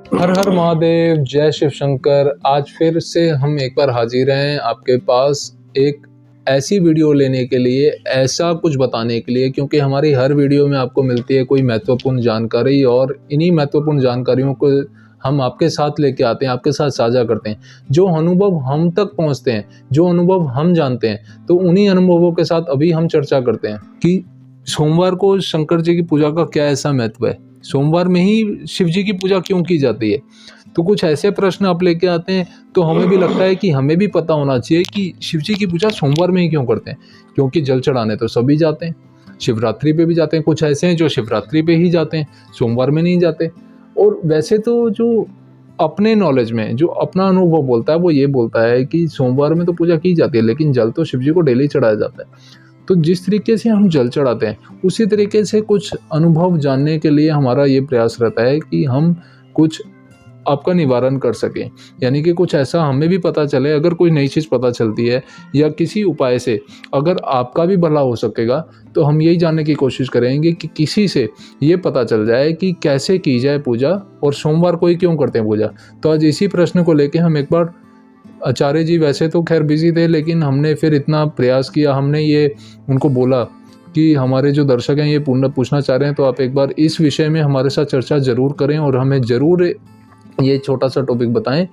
हर हर महादेव, जय शिव शंकर। आज फिर से हम एक बार हाजिर हैं आपके पास एक ऐसी वीडियो लेने के लिए, ऐसा कुछ बताने के लिए, क्योंकि हमारी हर वीडियो में आपको मिलती है कोई महत्वपूर्ण जानकारी और इन्हीं महत्वपूर्ण जानकारियों को हम आपके साथ लेके आते हैं, आपके साथ साझा करते हैं। जो अनुभव हम तक पहुंचते हैं, जो अनुभव हम जानते हैं, तो उन्हीं अनुभवों के साथ अभी हम चर्चा करते हैं कि सोमवार को शंकर जी की पूजा का क्या ऐसा महत्व है, सोमवार में ही शिव जी की पूजा क्यों की जाती है। तो कुछ ऐसे प्रश्न आप लेके आते हैं, तो हमें भी लगता है कि हमें भी पता होना चाहिए कि शिव जी की पूजा सोमवार में ही क्यों करते हैं। क्योंकि जल चढ़ाने तो सभी जाते हैं, शिवरात्रि पे भी जाते हैं, कुछ ऐसे हैं जो शिवरात्रि पे ही जाते हैं, सोमवार में नहीं जाते। और वैसे तो जो अपने नॉलेज में जो अपना अनुभव बोलता है वो ये बोलता है कि सोमवार में तो पूजा की जाती है, लेकिन जल तो शिव जी को डेली चढ़ाया जाता है। तो जिस तरीके से हम जल चढ़ाते हैं, उसी तरीके से कुछ अनुभव जानने के लिए हमारा ये प्रयास रहता है कि हम कुछ आपका निवारण कर सकें, यानी कि कुछ ऐसा हमें भी पता चले। अगर कोई नई चीज़ पता चलती है या किसी उपाय से अगर आपका भी भला हो सकेगा, तो हम यही जानने की कोशिश करेंगे कि किसी से ये पता चल जाए कि कैसे की जाए पूजा और सोमवार को ही क्यों करते हैं पूजा। तो आज इसी प्रश्न को लेकर हम एक बार, आचार्य जी वैसे तो खैर बिजी थे, लेकिन हमने फिर इतना प्रयास किया, हमने ये उनको बोला कि हमारे जो दर्शक हैं ये पूछना चाह रहे हैं, तो आप एक बार इस विषय में हमारे साथ चर्चा जरूर करें और हमें ज़रूर ये छोटा सा टॉपिक बताएं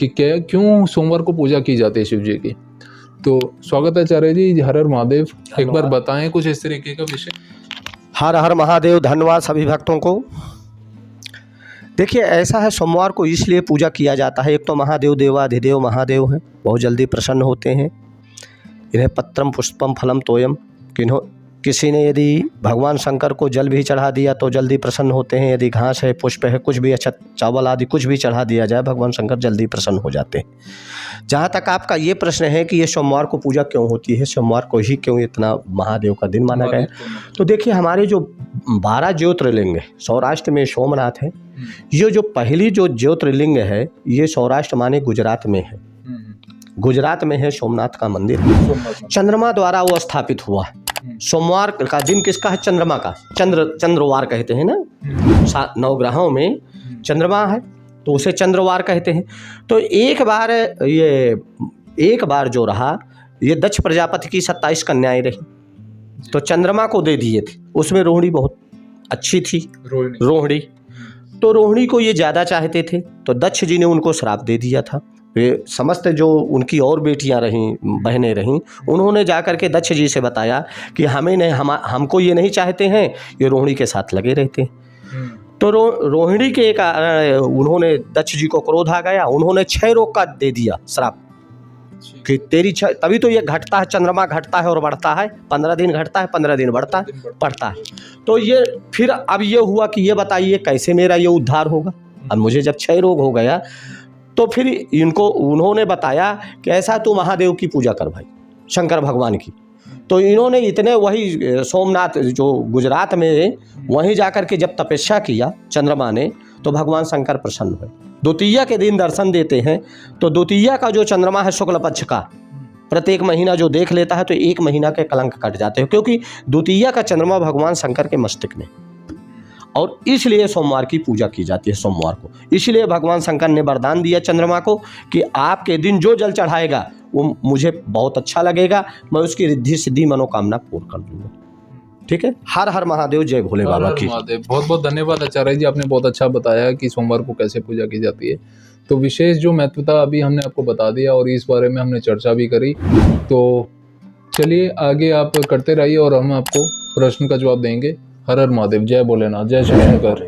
कि क्यों सोमवार को पूजा की जाती है शिव जी की। तो स्वागत है आचार्य जी, हर हर महादेव। एक बार बताएं कुछ इस तरीके का विषय। हर हर महादेव। धन्यवाद सभी भक्तों को। देखिए, ऐसा है, सोमवार को इसलिए पूजा किया जाता है। एक तो महादेव देवाधिदेव महादेव हैं, बहुत जल्दी प्रसन्न होते हैं। इन्हें पत्रम पुष्पम फलम तोयम, किसी ने यदि भगवान शंकर को जल भी चढ़ा दिया तो जल्दी प्रसन्न होते हैं। यदि घास है, पुष्प है, कुछ भी अच्छा चावल आदि कुछ भी चढ़ा दिया जाए, भगवान शंकर जल्दी प्रसन्न हो जाते हैं। जहाँ तक आपका ये प्रश्न है कि ये सोमवार को पूजा क्यों होती है, सोमवार को ही क्यों इतना महादेव का दिन माना गया है, तो देखिए, हमारे जो 12 ज्योतिर्लिंग है, सौराष्ट्र में सोमनाथ है। ये जो पहली जो ज्योतिर्लिंग है, ये सौराष्ट्र माने गुजरात में है। गुजरात में है, सोमनाथ का मंदिर है। चंद्रमा द्वारा वो स्थापित हुआ। सोमवार का दिन किसका है? चंद्रमा का। चंद्रवार कहते हैं ना, 9 ग्रहों में चंद्रमा है तो उसे चंद्रवार कहते हैं। तो एक बार जो रहा, ये दक्ष प्रजापति की 27 कन्याएं रही, तो चंद्रमा को दे दिए थे। उसमें रोहिणी बहुत अच्छी थी, रोहिणी। तो रोहिणी को ये ज़्यादा चाहते थे, तो दक्ष जी ने उनको श्राप दे दिया था। वे समस्त जो उनकी और बेटियां रहीं, बहनें रहीं, उन्होंने जाकर के दक्ष जी से बताया कि हमको ये नहीं चाहते हैं, ये रोहिणी के साथ लगे रहते हैं। तो रोहिणी के कारण उन्होंने, दक्ष जी को क्रोध आ गया, उन्होंने 6 रोग का दे दिया श्राप कि तेरी तभी तो ये घटता है, चंद्रमा घटता है और बढ़ता है, 15 दिन घटता है, 15 दिन बढ़ता है। तो ये फिर अब ये हुआ कि ये बताइए कैसे मेरा ये उद्धार होगा। अब मुझे जब 6 रोग हो गया, तो फिर उन्होंने बताया कि ऐसा तू महादेव की पूजा कर भाई, शंकर भगवान की। तो इन्होंने इतने वही सोमनाथ जो गुजरात में, वहीं जाकर के जब तपस्या किया चंद्रमा ने, तो भगवान शंकर प्रसन्न हुए। द्वितीया के दिन दर्शन देते हैं, तो द्वितीया का जो चंद्रमा है शुक्ल पक्ष का, प्रत्येक महीना जो देख लेता है तो 1 महीना के कलंक कट जाते हैं, क्योंकि द्वितीया का चंद्रमा भगवान शंकर के मस्तिष्क में, और इसलिए सोमवार की पूजा की जाती है सोमवार को। इसलिए भगवान शंकर ने वरदान दिया चंद्रमा को कि आपके दिन जो जल चढ़ाएगा वो मुझे बहुत अच्छा लगेगा, मैं उसकी रिद्धि सिद्धि मनोकामना पूर्ण कर दूंगा। ठीक है। हर हर महादेव, जय भोले बाबा की। बहुत बहुत धन्यवाद आचार्य जी, आपने बहुत अच्छा बताया कि सोमवार को कैसे पूजा की जाती है। तो विशेष जो महत्वता अभी हमने आपको बता दिया और इस बारे में हमने चर्चा भी करी। तो चलिए आगे आप करते रहिए और हम आपको प्रश्न का जवाब देंगे। हर हर महादेव, जय भोलेनाथ, जय शिव शंकर।